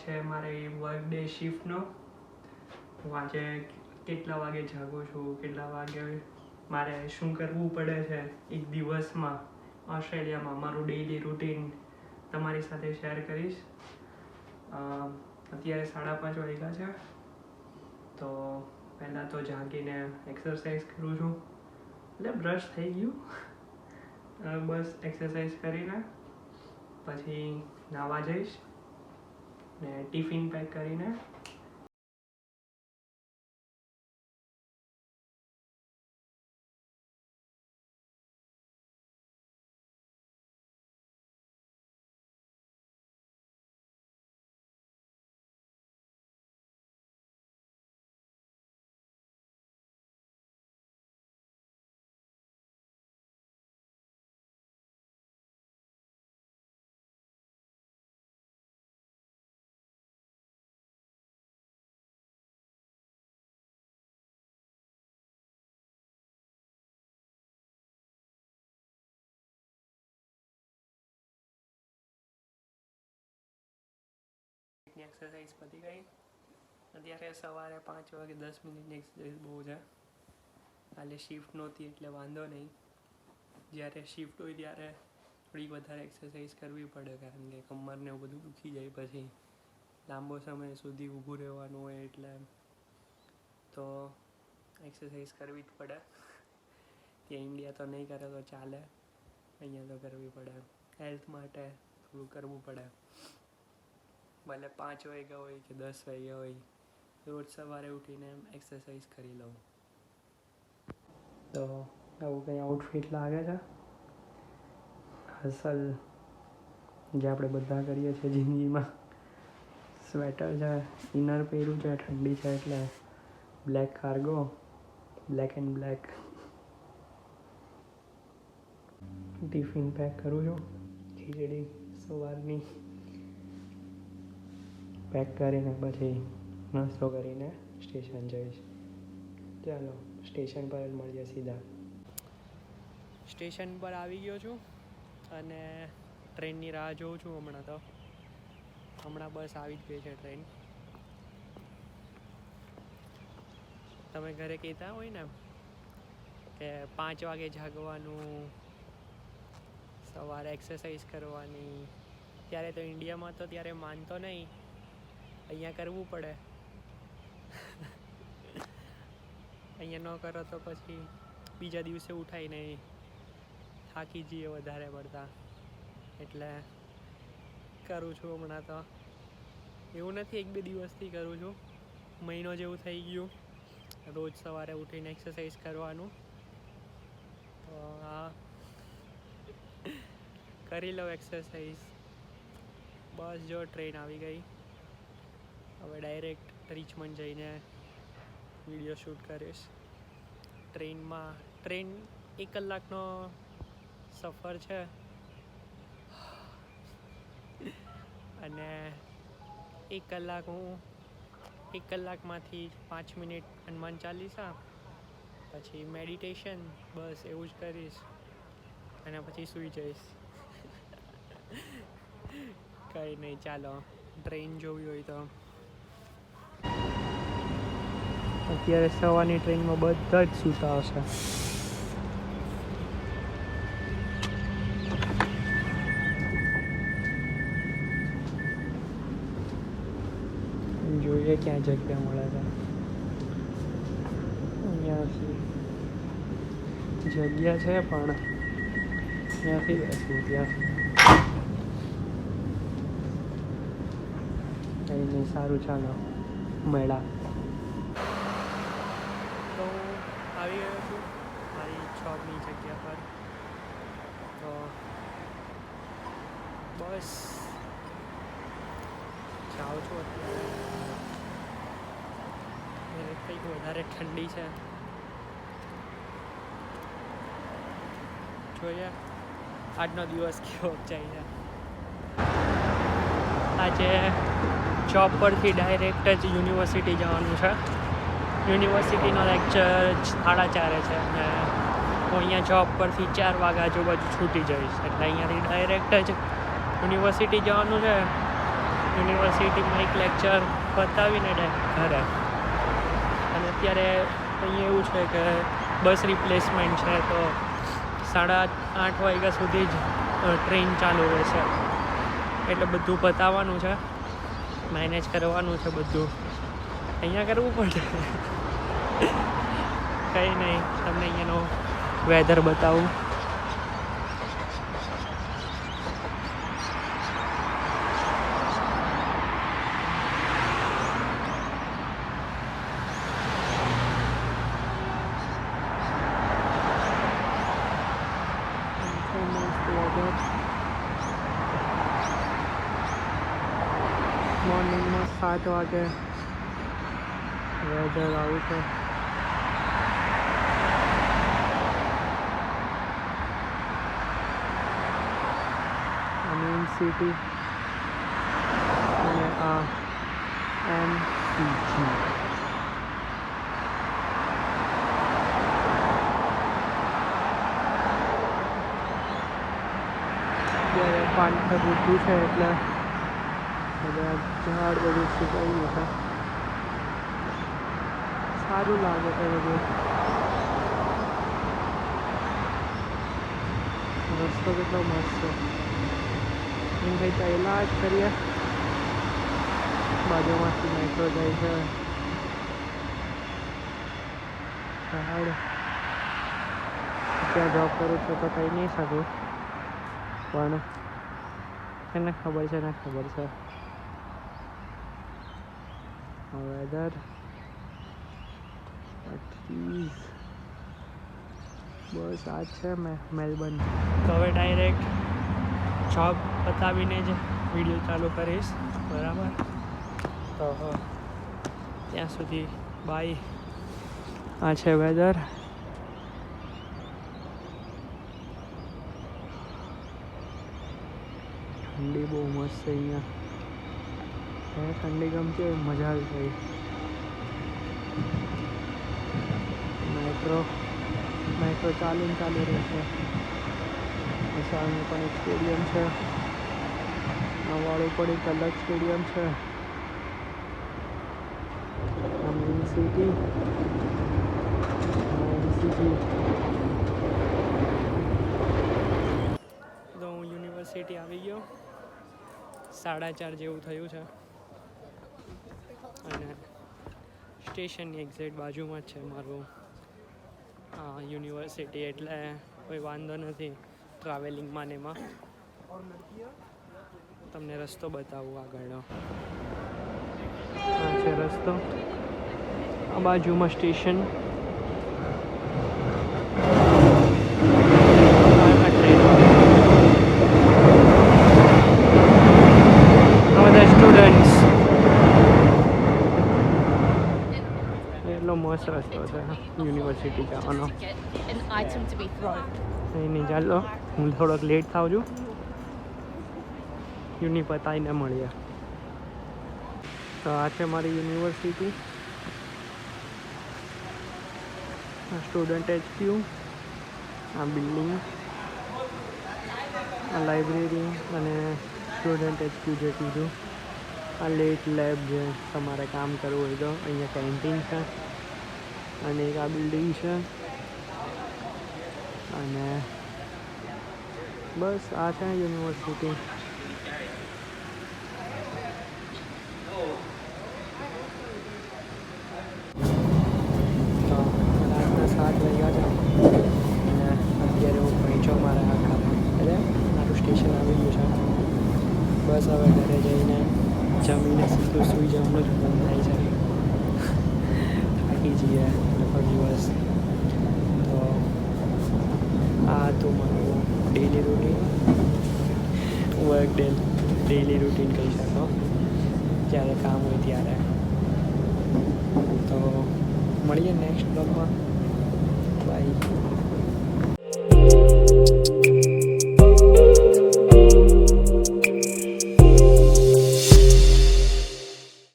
છે મારી work day શિફ્ટનો. હું આજે કેટલા વાગે જાગું છું, કેટલા વાગે મારે શું કરવું પડે છે એક દિવસમાં ઓસ્ટ્રેલિયામાં, મારું ડેઇલી રૂટીન તમારી સાથે શેર કરીશ. અત્યારે 5:30 વાગ્યા છે. તો પહેલાં તો જાગીને એક્સરસાઇઝ કરું છું, એટલે બ્રશ થઈ ગયું. બસ એક્સરસાઇઝ કરીને પછી નાહવા જઈશ ને ટિફિન પેક કરીને એક્સરસાઇઝ પતી ગઈ. અત્યારે સવારે 5 વાગે 10 મિનિટની એક્સરસાઇઝ બહુ છે. કાલે શિફ્ટ નહોતી એટલે વાંધો નહીં. જ્યારે શિફ્ટ હોય ત્યારે થોડી વધારે એક્સરસાઇઝ કરવી પડે, કારણ કે કમરને એવું બધું દુખી જાય પછી લાંબો સમય સુધી ઊભું રહેવાનું હોય, એટલે તો એક્સરસાઇઝ કરવી જ પડે. ત્યાં ઇન્ડિયા તો નહીં કરે તો ચાલે, અહીંયા તો કરવી પડે. હેલ્થ માટે થોડું કરવું પડે. ભલે 5 વાગ્યા હોય કે 10 વાગ્યા હોય, રોજ સવારે ઉઠીને એક્સરસાઇઝ કરી લઉં. તો આવું કંઈ આઉટફિટ લાગે છે. અસલ જે આપણે બધા કરીએ છીએ જિંદગીમાં. સ્વેટર છે, ઇનર પહેર્યું છે, ઠંડી છે એટલે black cargo, black and black. Tiffin pack કરું છું, ખીચડી સવારની પેક કરીને પછી નાસ્તો કરીને સ્ટેશન જઈશ. ચાલો સ્ટેશન પર જ મળીએ સીધા. સ્ટેશન પર આવી ગયો છું અને ટ્રેનની રાહ જોઉં છું. હમણાં બસ આવી જ ગઈ છે ટ્રેન. તમે ઘરે કહેતા હોય ને કે 5 વાગે જાગવાનું, સવારે એક્સરસાઇઝ કરવાની, ત્યારે તો ઇન્ડિયામાં તો ત્યારે માનતો નહીં, અહીંયા કરવું પડે. અહીંયા ન કરો તો પછી બીજા દિવસે ઉઠાય નહીં, થાકી જઈએ વધારે પડતા. એટલે કરું છું હમણાં તો. એવું નથી 1-2 દિવસથી કરું છું, મહિનો જેવું થઈ ગયું રોજ સવારે ઉઠીને એક્સરસાઇઝ કરવાનું. તો આ કરી લઉં એક્સરસાઇઝ. બસ જો ટ્રેન આવી ગઈ. હવે ડાયરેક્ટ રિચમન્ડ જઈને વિડીયો શૂટ કરીશ. ટ્રેન 1 કલાકનો સફર છે અને 1 કલાકમાંથી 5 મિનિટ હનુમાન ચાલીસા, પછી મેડિટેશન, બસ એવું જ કરીશ અને પછી સૂઈ જઈશ. કંઈ નહીં, ચાલો ટ્રેન જોવી હોય તો. અત્યારે સવારની ટ્રેનમાં બધા જ સૂતા હશે. જોઈએ ક્યાં જગ્યા મળે છે. અહીંયાથી જગ્યા છે પણ ત્યાંથી બેસવું. ત્યાં કંઈ નહીં, સારું ચાલો મળ્યા. તો આવી ગયો છું મારી જોબની જગ્યા પર. તો બસ જાઉં છું અત્યારે. કંઈક વધારે ઠંડી છે, જોઈએ આજનો દિવસ કેવો જાય છે. આજે જોબ પરથી ડાયરેક્ટ જ યુનિવર્સિટી જવાનું છે. યુનિવર્સિટીનો લેક્ચર 4:30 છે અને હું અહીંયા જોબ પરથી 4 વાગ્યા આજુબાજુ છૂટી જઈશ. એટલે અહીંયાથી ડાયરેક્ટ જ યુનિવર્સિટી જવાનું છે. યુનિવર્સિટીમાં એક લેક્ચર પતાવીને ડાયરેક્ટ ઘરે. અને અત્યારે અહીંયા એવું છે કે બસ રિપ્લેસમેન્ટ છે, તો 8:30 વાગ્યા સુધી જ ટ્રેન ચાલુ રહેશે. એટલે બધું પતાવવાનું છે, મેનેજ કરવાનું છે બધું. અહીંયા કરવું પડે. કંઈ નહીં, તમને અહીંયાનો વેધર બતાવું. મોર્નિંગમાં 7 વાગે વેધર આવું છે. સિટી અને આ MCG. અત્યારે પાનખર ઋતુ છે એટલે બધા ઝાડ બધું સુકાઈ ગયું છે. સારું લાગે છે બધું. રસ્તો કેટલો મસ્ત છે. એમ કંઈ પહેલાં જ કરીએ. બાજુમાંથી મેટ્રો જાય છે. ઝાડ ત્યાં જોબ કરું છું તો કહી નહીં શકું, પણ એને ખબર છે ને ખબર છે. વેધર બસ આ જ છે મેલબર્ન. તો હવે ડાયરેક્ટ જોબ બતાવીને જ વિડીયો ચાલુ કરીશ, બરાબર? તો ત્યાં સુધી બાય. આ છે વેધર. ઠંડી બહુ મસ્ત છે અહીંયા. ઠંડી ગમતી હોય મજા આવી જાય. મેટ્રો ચાલુ રહેશે. સામે પણ એક સ્ટેડિયમ છે. વાળું પણ એક અલગ સ્ટેડિયમ છે. મેઇન સિટી તો હું યુનિવર્સિટી આવી ગયો. 4:30 જેવું થયું છે અને સ્ટેશનની એક્ઝેક્ટ બાજુમાં જ છે મારું યુનિવર્સિટી, એટલે કોઈ વાંધો નથી ટ્રાવેલિંગમાં ને એમાં. તમને રસ્તો બતાવું આગળનો. આ છે રસ્તો, આ બાજુમાં સ્ટેશન. સ્ટુડન્ટ્સ, એટલો મસ્ત રસ્તો છે યુનિવર્સિટી જવાનો. નહીં ચાલો, હું થોડોક લેટ થાઉં છું. યુનિ પતાવીને મળીએ. તો આ છે મારી યુનિવર્સિટી, સ્ટુડન્ટ HQ, આ બિલ્ડિંગ, આ લાઇબ્રેરી અને સ્ટુડન્ટ HQ જે કીધું. આ લેટ લેબ જે તમારે કામ કરવું હોય તો અહીંયા કેન્ટીન છે અને એક આ બિલ્ડિંગ છે. અને બસ આ છે યુનિવર્સિટી. રાતના 7 વાગ્યા છે અને અત્યારે હું પહોંચ્યો મારા આંકડામાં, એટલે મારું સ્ટેશન આવી ગયું છે. બસ હવે ઘરે જઈને જમીને સીધું સૂઈ જવાનું જ મન થાય છે. થાકી જઈએ આખો દિવસ. તો આ તો મારું ડેઈલી રૂટીન, ડેઈલી રૂટીન કહી શકો, જ્યારે કામ હોય ત્યારે. તો મળીએ નેક્સ્ટ બ્લોગમાં. બાય.